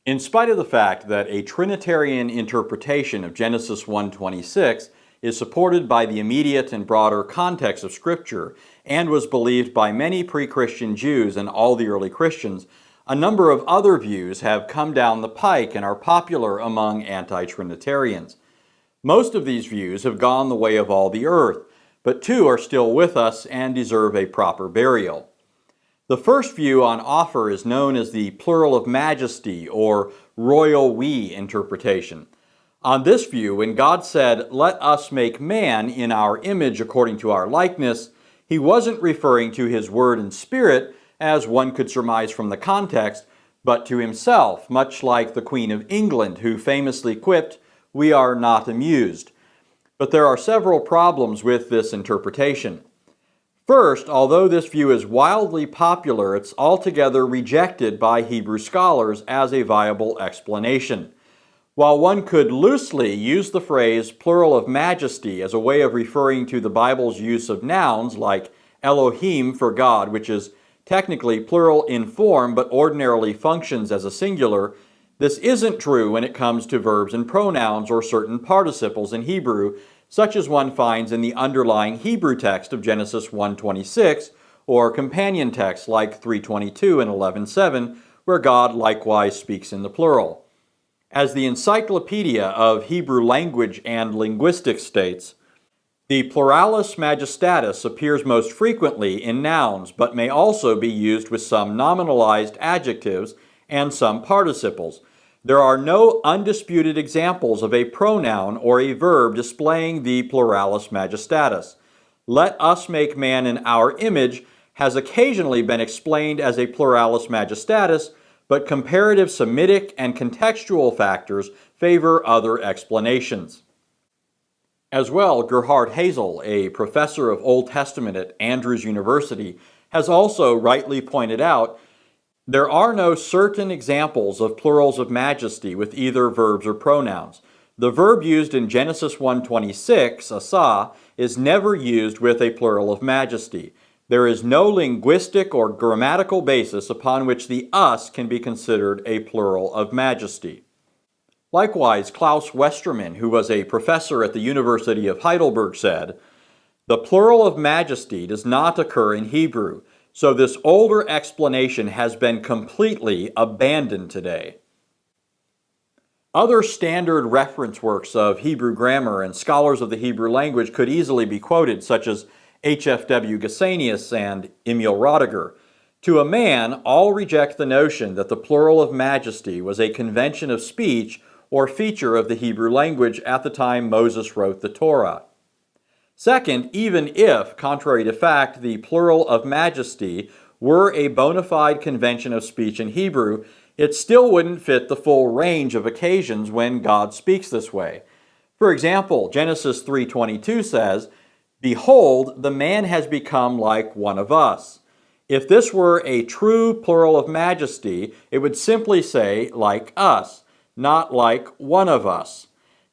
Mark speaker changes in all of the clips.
Speaker 1: In spite of the fact that a Trinitarian interpretation of Genesis 1:26 is supported by the immediate and broader context of Scripture and was believed by many pre-Christian Jews and all the early Christians, a number of other views have come down the pike and are popular among anti-Trinitarians. Most of these views have gone the way of all the earth, but two are still with us and deserve a proper burial. The first view on offer is known as the plural of majesty or royal we interpretation. On this view, when God said, "Let us make man in our image according to our likeness," he wasn't referring to his word and spirit, as one could surmise from the context, but to himself, much like the Queen of England, who famously quipped, "We are not amused." But there are several problems with this interpretation. First, although this view is wildly popular, it's altogether rejected by Hebrew scholars as a viable explanation. While one could loosely use the phrase plural of majesty as a way of referring to the Bible's use of nouns like Elohim for God, which is technically plural in form but ordinarily functions as a singular, this isn't true when it comes to verbs and pronouns or certain participles in Hebrew, such as one finds in the underlying Hebrew text of Genesis 1:26, or companion texts like 3:22 and 11:7, where God likewise speaks in the plural. As the Encyclopedia of Hebrew Language and Linguistics states, the pluralis majestatis appears most frequently in nouns, but may also be used with some nominalized adjectives and some participles. There are no undisputed examples of a pronoun or a verb displaying the pluralis majestatis. "Let us make man in our image" has occasionally been explained as a pluralis majestatis, but comparative Semitic and contextual factors favor other explanations. As well, Gerhard Hazel, a professor of Old Testament at Andrews University, has also rightly pointed out there are no certain examples of plurals of majesty with either verbs or pronouns. The verb used in Genesis 1:26, asa, is never used with a plural of majesty. There is no linguistic or grammatical basis upon which the us can be considered a plural of majesty. Likewise, Klaus Westermann, who was a professor at the University of Heidelberg, said, "The plural of majesty does not occur in Hebrew, so this older explanation has been completely abandoned today." Other standard reference works of Hebrew grammar and scholars of the Hebrew language could easily be quoted, such as H.F.W. Gesenius and Emil Roediger. To a man, all reject the notion that the plural of majesty was a convention of speech or feature of the Hebrew language at the time Moses wrote the Torah. Second, even if, contrary to fact, the plural of majesty were a bona fide convention of speech in Hebrew, it still wouldn't fit the full range of occasions when God speaks this way. For example, Genesis 3:22 says, "Behold, the man has become like one of us." If this were a true plural of majesty, it would simply say, "like us," not "like one of us."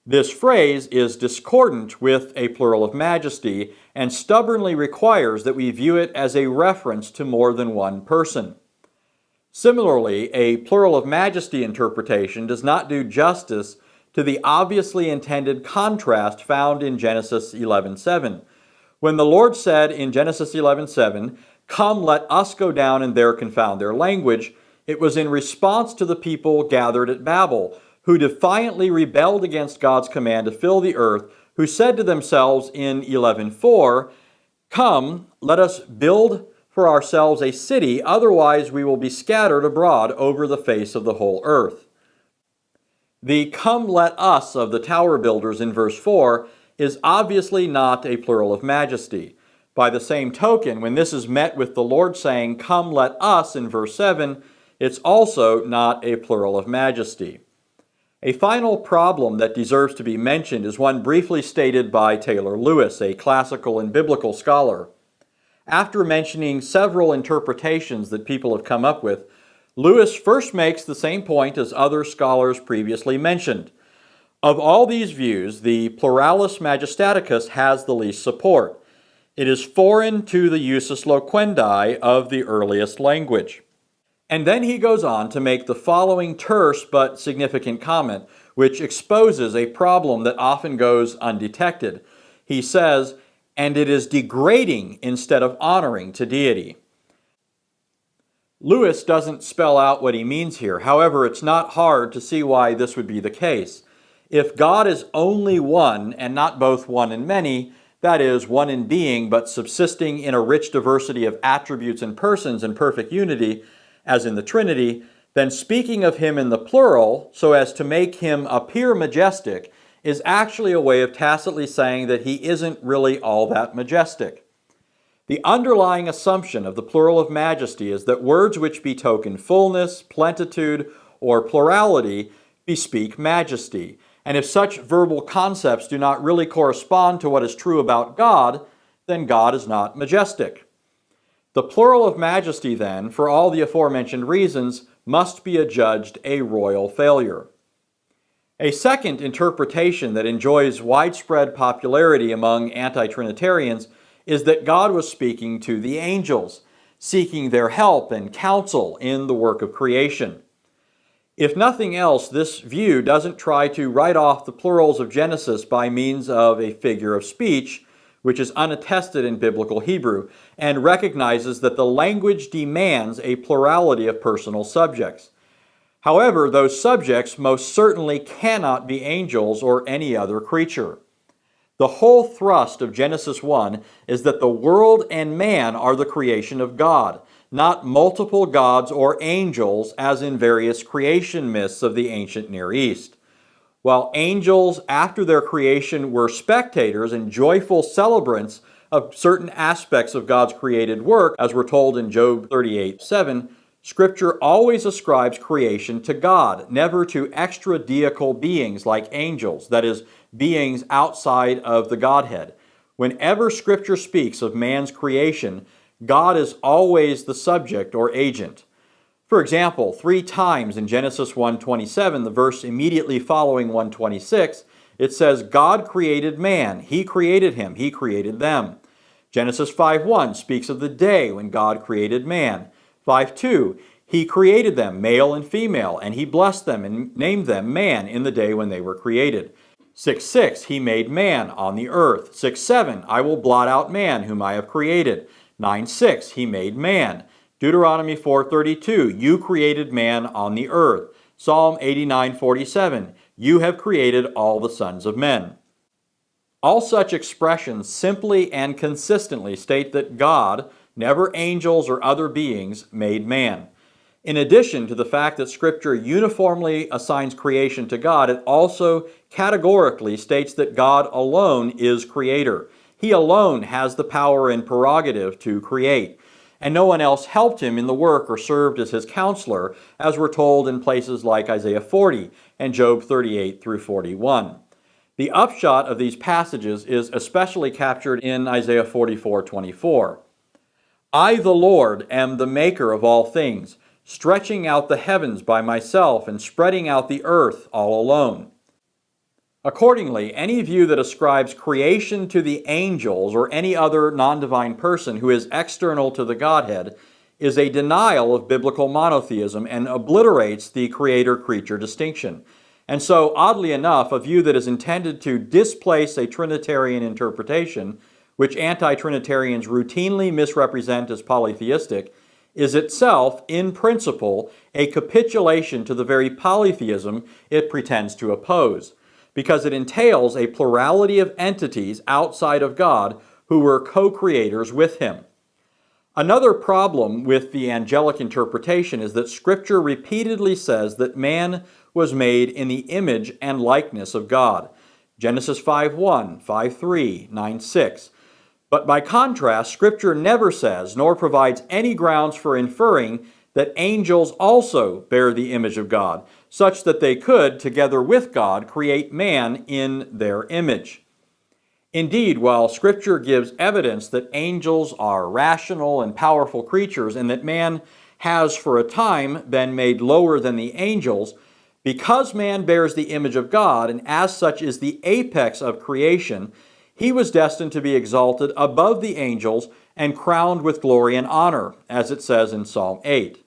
Speaker 1: This phrase is discordant with a plural of majesty and stubbornly requires that we view it as a reference to more than one person. Similarly, a plural of majesty interpretation does not do justice to the obviously intended contrast found in Genesis 11:7. When the Lord said in Genesis 11:7, "Come, let us go down and there confound their language," it was in response to the people gathered at Babel, who defiantly rebelled against God's command to fill the earth, who said to themselves in 11:4, "Come, let us build for ourselves a city, otherwise we will be scattered abroad over the face of the whole earth." The "come, let us" of the tower builders in verse 4 is obviously not a plural of majesty. By the same token, when this is met with the Lord saying, "Come, let us" in verse 7, it's also not a plural of majesty. A final problem that deserves to be mentioned is one briefly stated by Taylor Lewis, a classical and biblical scholar. After mentioning several interpretations that people have come up with, Lewis first makes the same point as other scholars previously mentioned. Of all these views, the pluralis majestaticus has the least support. It is foreign to the usus loquendi of the earliest language. And then he goes on to make the following terse but significant comment, which exposes a problem that often goes undetected. He says, "And it is degrading instead of honoring to deity." Lewis doesn't spell out what he means here. However, it's not hard to see why this would be the case. If God is only one and not both one and many, that is, one in being but subsisting in a rich diversity of attributes and persons in perfect unity, as in the Trinity, then speaking of him in the plural so as to make him appear majestic is actually a way of tacitly saying that he isn't really all that majestic. The underlying assumption of the plural of majesty is that words which betoken fullness, plenitude, or plurality bespeak majesty. And if such verbal concepts do not really correspond to what is true about God, then God is not majestic. The plural of majesty, then, for all the aforementioned reasons, must be adjudged a royal failure. A second interpretation that enjoys widespread popularity among anti-Trinitarians is that God was speaking to the angels, seeking their help and counsel in the work of creation. If nothing else, this view doesn't try to write off the plurals of Genesis by means of a figure of speech, which is unattested in biblical Hebrew, and recognizes that the language demands a plurality of personal subjects. However, those subjects most certainly cannot be angels or any other creature. The whole thrust of Genesis 1 is that the world and man are the creation of God, not multiple gods or angels as in various creation myths of the ancient Near East. While angels, after their creation, were spectators and joyful celebrants of certain aspects of God's created work, as we're told in Job 38:7, Scripture always ascribes creation to God, never to extra-deical beings like angels, that is, beings outside of the Godhead. Whenever Scripture speaks of man's creation, God is always the subject or agent. For example, 3 times in Genesis 1:27, the verse immediately following 1:26, it says, God created man, he created him, he created them. Genesis 5:1 speaks of the day when God created man. 5:2, he created them, male and female, and he blessed them and named them man in the day when they were created. 6:6, he made man on the earth. 6:7, I will blot out man whom I have created. 9:6, he made man. Deuteronomy 4:32, you created man on the earth. Psalm 89:47, you have created all the sons of men. All such expressions simply and consistently state that God, never angels or other beings, made man. In addition to the fact that Scripture uniformly assigns creation to God, it also categorically states that God alone is creator. He alone has the power and prerogative to create, and no one else helped him in the work or served as his counselor, as we're told in places like Isaiah 40 and Job 38 through 41. The upshot of these passages is especially captured in Isaiah 44:24. I, the Lord, am the maker of all things, stretching out the heavens by myself and spreading out the earth all alone. Accordingly, any view that ascribes creation to the angels or any other non-divine person who is external to the Godhead is a denial of biblical monotheism and obliterates the creator-creature distinction. And so, oddly enough, a view that is intended to displace a Trinitarian interpretation, which anti-Trinitarians routinely misrepresent as polytheistic, is itself, in principle, a capitulation to the very polytheism it pretends to oppose, because it entails a plurality of entities outside of God who were co-creators with him. Another problem with the angelic interpretation is that Scripture repeatedly says that man was made in the image and likeness of God. Genesis 5:1, 5:3, 9:6. But by contrast, Scripture never says, nor provides any grounds for inferring, that angels also bear the image of God, such that they could, together with God, create man in their image. Indeed, while Scripture gives evidence that angels are rational and powerful creatures and that man has for a time been made lower than the angels, because man bears the image of God and as such is the apex of creation, he was destined to be exalted above the angels and crowned with glory and honor, as it says in Psalm 8.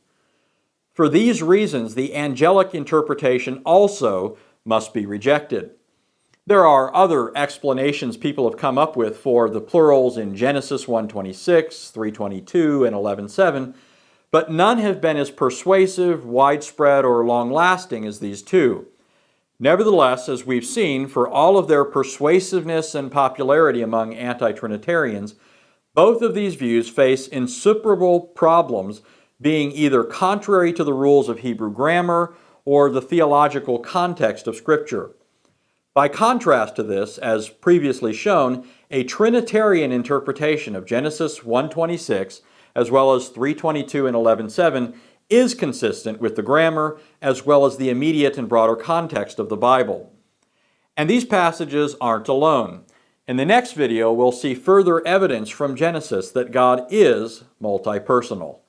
Speaker 1: For these reasons, the angelic interpretation also must be rejected. There are other explanations people have come up with for the plurals in Genesis 1:26, 3:22, and 11:7, but none have been as persuasive, widespread, or long-lasting as these two. Nevertheless, as we've seen, for all of their persuasiveness and popularity among anti-Trinitarians, both of these views face insuperable problems, being either contrary to the rules of Hebrew grammar or the theological context of Scripture. By contrast to this, as previously shown, a Trinitarian interpretation of Genesis 1:26 as well as 3:22 and 11:7 is consistent with the grammar as well as the immediate and broader context of the Bible. And these passages aren't alone. In the next video, we'll see further evidence from Genesis that God is multi-personal.